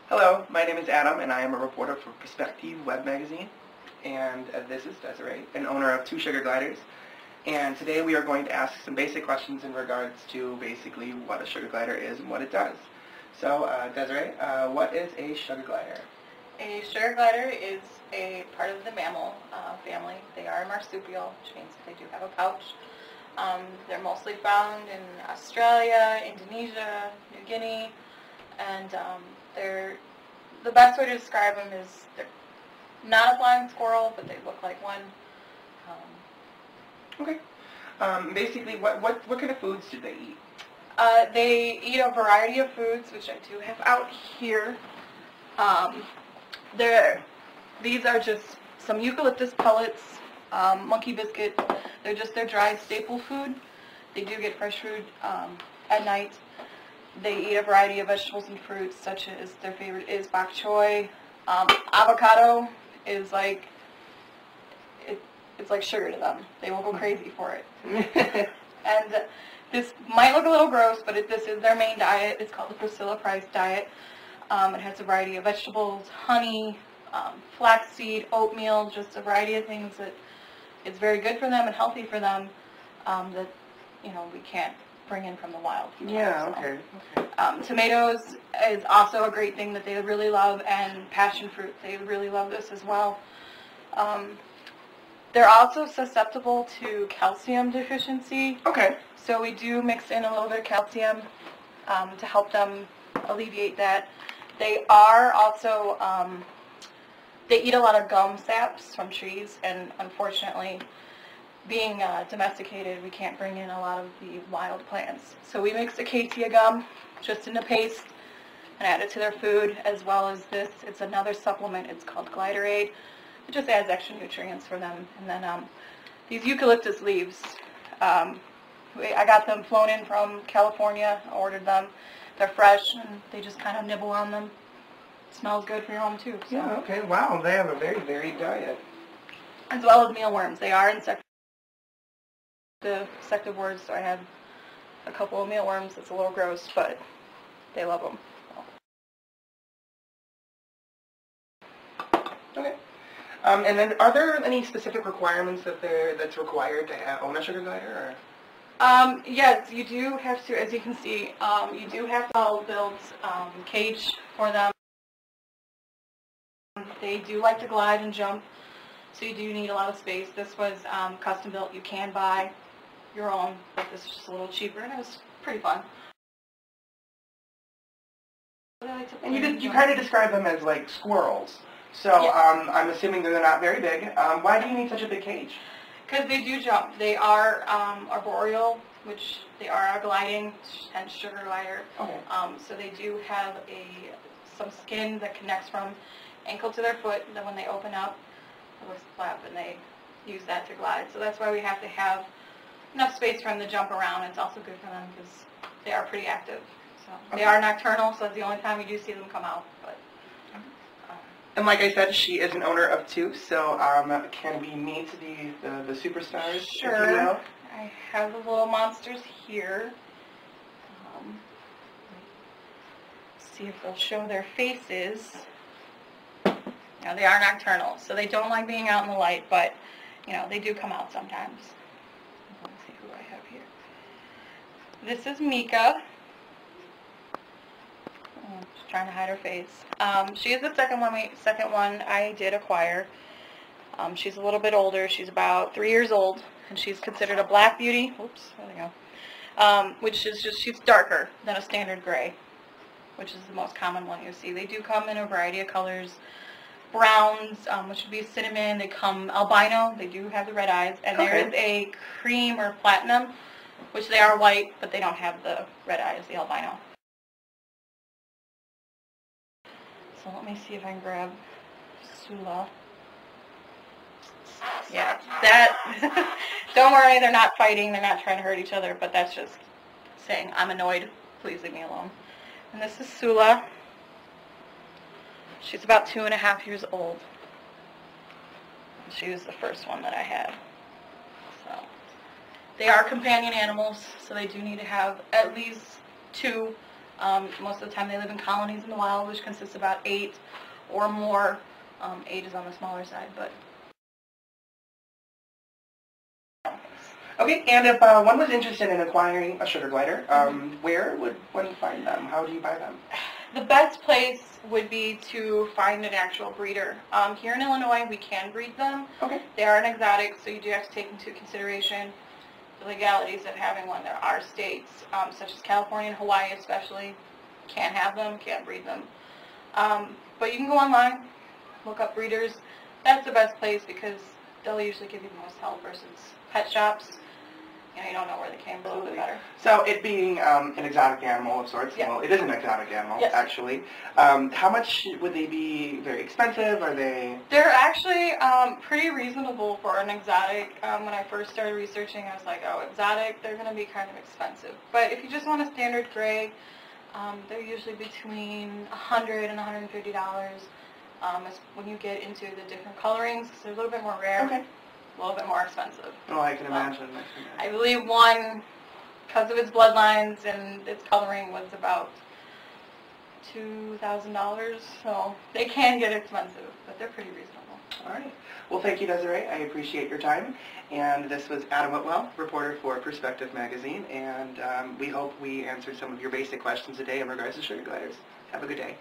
Hello, my name is Adam, and I am a reporter for Perspective Web Magazine, and this is Desiree, an owner of 2 sugar gliders, and today we are going to ask some basic questions in regards to basically what a sugar glider is and what it does. So, Desiree, what is a sugar glider? A sugar glider is a part of the mammal family. They are a marsupial, which means they do have a pouch. They're mostly found in Australia, Indonesia, New Guinea, and the best way to describe them is they're not a flying squirrel, but they look like one. Okay. Basically, what kind of foods do they eat? They eat a variety of foods, which I do have out here. These are just some eucalyptus pellets, monkey biscuit. They're just their dry staple food. They do get fresh food at night. They eat a variety of vegetables and fruits, such as their favorite is bok choy. Avocado is like, it's like sugar to them. They will go crazy for it. And this might look a little gross, but this is their main diet. It's called the Priscilla Price diet. It has a variety of vegetables, honey, flaxseed, oatmeal, just a variety of things that is very good for them and healthy for them that, we can't bring in from the wild. Yeah, okay. Tomatoes is also a great thing that they really love, and passion fruit, they really love this as well. They're also susceptible to calcium deficiency. Okay. So we do mix in a little bit of calcium to help them alleviate that. They are also, they eat a lot of gum saps from trees, and unfortunately, being domesticated, we can't bring in a lot of the wild plants. So we mix acacia gum just in a paste and add it to their food, as well as this. It's another supplement. It's called Glider Aid. It just adds extra nutrients for them. And then these eucalyptus leaves, I got them flown in from California. I ordered them. They're fresh, and they just kind of nibble on them. It smells good for your home, too. So. Yeah, okay. Wow, they have a very varied diet. As well as mealworms. They are insectivores, so I have a couple of mealworms. It's a little gross, but they love them. Okay. And then, are there any specific requirements that's required to own a sugar glider? Or? Yes, you do have to, as you can see, you do have to build cage for them. They do like to glide and jump, so you do need a lot of space. This was custom built. You can buy your own, but this is just a little cheaper, and it was pretty fun. And you kind of describe them as like squirrels. So yeah. I'm assuming they're not very big. Why do you need such a big cage? Because they do jump. They are arboreal, which they are gliding, and sugar glider. Okay. So they do have some skin that connects from ankle to their foot. And then when they open up, it looks flap, and they use that to glide. So that's why we have to have enough space for them to jump around. It's also good for them because they are pretty active. So they are nocturnal, so that's the only time we do see them come out. But and like I said, she is an owner of 2. So can we meet the superstars? Sure. If you will? I have the little monsters here. See if they'll show their faces. Now they are nocturnal, so they don't like being out in the light, but they do come out sometimes. Let's see who I have here. This is Mika. Just trying to hide her face. She is the second one I did acquire. She's a little bit older. She's about 3 years old, and she's considered a black beauty. Oops, there we go. Which is she's darker than a standard gray, which is the most common one you see. They do come in a variety of colors. Browns, which would be cinnamon. They come albino. They do have the red eyes. And there is a cream or platinum, which they are white, but they don't have the red eyes, the albino. So let me see if I can grab Sula. Yeah, that, don't worry, they're not fighting. They're not trying to hurt each other, but that's just saying, I'm annoyed. Please leave me alone. And this is Sula. She's about 2.5 years old. She was the first one that I had. So they are companion animals, so they do need to have at least 2. Most of the time they live in colonies in the wild, which consists about 8 or more. 8 is on the smaller side, but... Okay, and if one was interested in acquiring a sugar glider, where would one find them? How do you buy them? The best place would be to find an actual breeder. Here in Illinois, we can breed them. Okay. They are an exotic, so you do have to take into consideration the legalities of having one. There are states, such as California and Hawaii especially, can't have them, can't breed them. But you can go online, look up breeders. That's the best place because they'll usually give you the most help versus pet shops. You know, you don't know where they came from, a little bit better. So it being an exotic animal of sorts, Yeah. well, it is an exotic animal, Yes. actually. How much would they be? Very expensive? Are they? They're actually pretty reasonable for an exotic. When I first started researching, I was like, oh, exotic, they're going to be kind of expensive. But if you just want a standard gray, they're usually between $100 and $150. When you get into the different colorings, they're a little bit more rare. Okay. A little bit more expensive. Oh, I can imagine. I believe one, because of its bloodlines and its coloring, was about $2,000. So they can get expensive, but they're pretty reasonable. All right. Well, thank you, Desiree. I appreciate your time. And this was Adam Whitwell, reporter for Perspective Magazine. And we hope we answered some of your basic questions today in regards to sugar gliders. Have a good day.